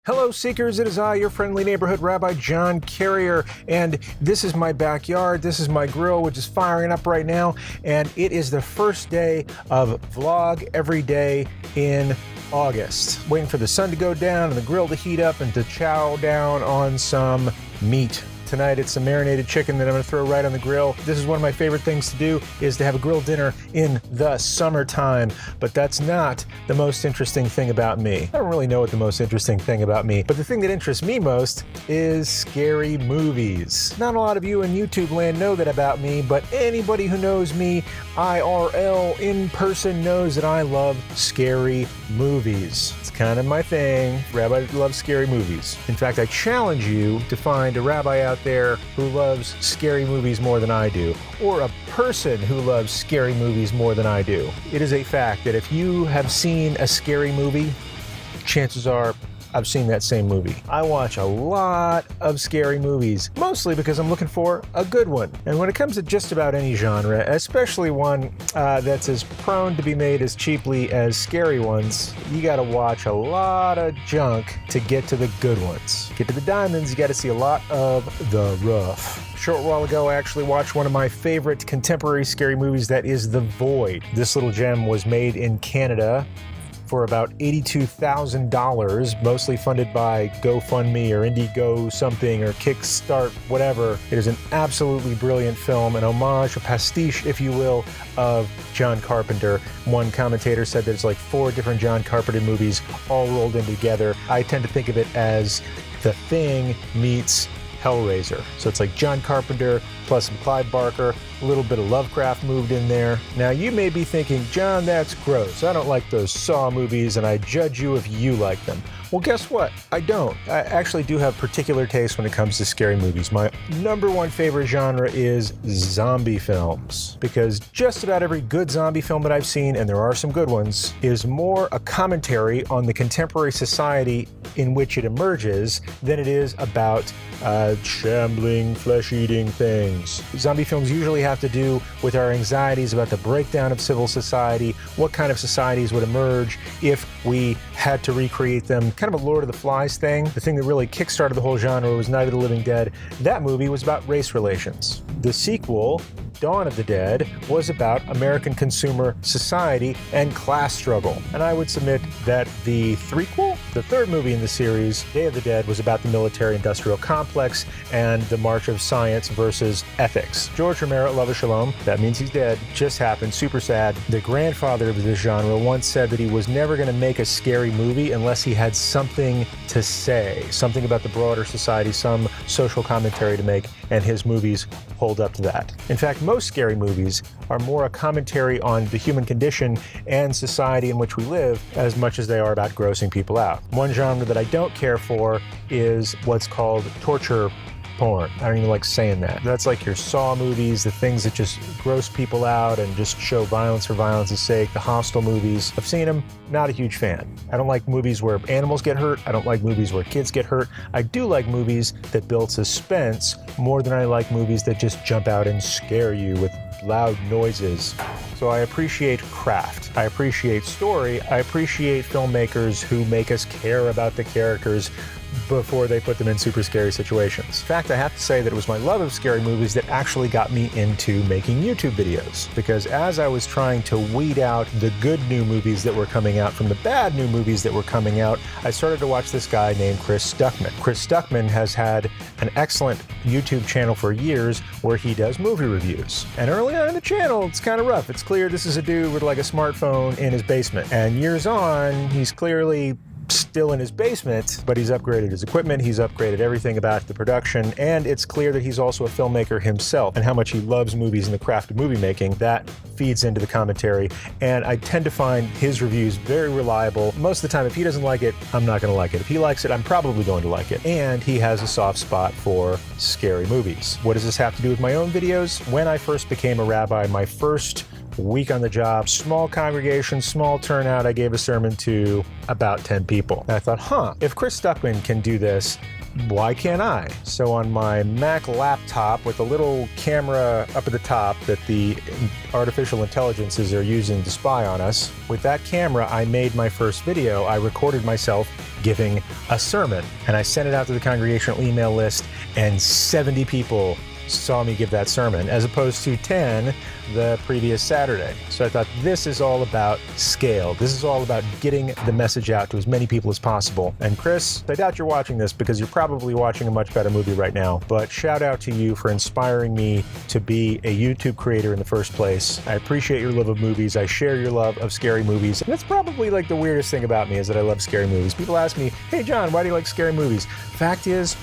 Hello Seekers, it is I, your friendly neighborhood Rabbi John Carrier, and this is my backyard. This is my grill, which is firing up right now, and it is the first day of vlog every day in August. Waiting for the sun to go down and the grill to heat up and to chow down on some meat. Tonight it's some marinated chicken that I'm going to throw right on the grill. This is one of my favorite things to do, is to have a grilled dinner in the summertime. But that's not the most interesting thing about me. I don't really know what the most interesting thing about me, but the thing that interests me most is scary movies. Not a lot of you in YouTube land know that about me, but anybody who knows me IRL in person knows that I love scary movies. It's kind of my thing. Rabbi loves scary movies. In fact, I challenge you to find a rabbi out there who loves scary movies more than I do, or a person who loves scary movies more than I do. It is a fact that if you have seen a scary movie, chances are I've seen that same movie. I watch a lot of scary movies, mostly because I'm looking for a good one. And when it comes to just about any genre, especially one that's as prone to be made as cheaply as scary ones, you gotta watch a lot of junk to get to the good ones. Get to the diamonds, you gotta see a lot of the rough. A short while ago, I actually watched one of my favorite contemporary scary movies, that is The Void. This little gem was made in Canada for about $82,000, mostly funded by GoFundMe or Indiego something or Kickstart, whatever. It is an absolutely brilliant film, an homage, a pastiche, if you will, of John Carpenter. One commentator said there's like 4 different John Carpenter movies all rolled in together. I tend to think of it as The Thing meets Hellraiser. So it's like John Carpenter plus some Clive Barker, a little bit of Lovecraft moved in there. Now you may be thinking, John, that's gross. I don't like those Saw movies and I judge you if you like them. Well, guess what? I don't. I actually do have particular taste when it comes to scary movies. My number one favorite genre is zombie films, because just about every good zombie film that I've seen, and there are some good ones, is more a commentary on the contemporary society in which it emerges than it is about shambling, flesh-eating things. Zombie films usually have to do with our anxieties about the breakdown of civil society, what kind of societies would emerge if we had to recreate them. Kind of a Lord of the Flies thing. The thing that really kickstarted the whole genre was Night of the Living Dead. That movie was about race relations. The sequel, Dawn of the Dead, was about American consumer society and class struggle. And I would submit that the threequel, the third movie in the series, Day of the Dead, was about the military-industrial complex and the march of science versus ethics. George Romero, love of Shalom, that means he's dead, just happened, super sad. The grandfather of this genre once said that he was never going to make a scary movie unless he had something to say, something about the broader society, some social commentary to make, and his movies hold up to that. In fact, most scary movies are more a commentary on the human condition and society in which we live as much as they are about grossing people out. One genre that I don't care for is what's called torture porn. I don't even like saying that. That's like your Saw movies, the things that just gross people out and just show violence for violence's sake, the Hostel movies. I've seen them, not a huge fan. I don't like movies where animals get hurt. I don't like movies where kids get hurt. I do like movies that build suspense more than I like movies that just jump out and scare you with loud noises. So I appreciate craft. I appreciate story. I appreciate filmmakers who make us care about the characters before they put them in super scary situations. In fact, I have to say that it was my love of scary movies that actually got me into making YouTube videos. Because as I was trying to weed out the good new movies that were coming out from the bad new movies that were coming out, I started to watch this guy named Chris Stuckman. Chris Stuckman has had an excellent YouTube channel for years where he does movie reviews. And early on in the channel, it's kind of rough. It's clear this is a dude with like a smartphone in his basement. And years on, he's clearly still in his basement, but he's upgraded his equipment, he's upgraded everything about the production, and it's clear that he's also a filmmaker himself, and how much he loves movies and the craft of movie making, that feeds into the commentary. And I tend to find his reviews very reliable. Most of the time, if he doesn't like it, I'm not going to like it. If he likes it, I'm probably going to like it. And he has a soft spot for scary movies. What does this have to do with my own videos? When I first became a rabbi, my first week on the job, small congregation, small turnout, I gave a sermon to about 10 people. And I thought, if Chris Stuckman can do this, why can't I? So on my Mac laptop with a little camera up at the top that the artificial intelligences are using to spy on us, with that camera, I made my first video. I recorded myself giving a sermon. And I sent it out to the congregational email list, and 70 people saw me give that sermon, as opposed to 10 the previous Saturday. So I thought, this is all about scale. This is all about getting the message out to as many people as possible. And Chris, I doubt you're watching this because you're probably watching a much better movie right now, but shout out to you for inspiring me to be a YouTube creator in the first place. I appreciate your love of movies. I share your love of scary movies. And that's probably like the weirdest thing about me, is that I love scary movies. People ask me, hey John, why do you like scary movies? Fact is,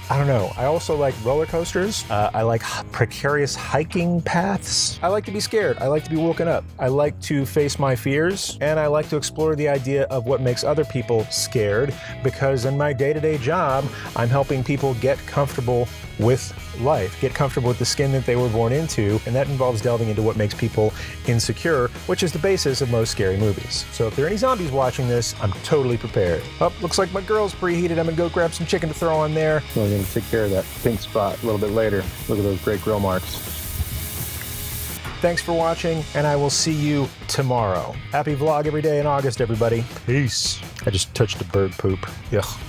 I don't know. I also like roller coasters. I like precarious hiking paths. I like to be scared. I like to be woken up. I like to face my fears, and I like to explore the idea of what makes other people scared, because in my day-to-day job, I'm helping people get comfortable with life, get comfortable with the skin that they were born into, and that involves delving into what makes people insecure, which is the basis of most scary movies. So if there are any zombies watching this, I'm totally prepared. Oh, looks like my grill's preheated. I'm gonna go grab some chicken to throw on there. We're gonna take care of that pink spot a little bit later. Look at those great grill marks. Thanks for watching, and I will see you tomorrow. Happy vlog every day in August, everybody. Peace. I just touched a bird poop. Ugh.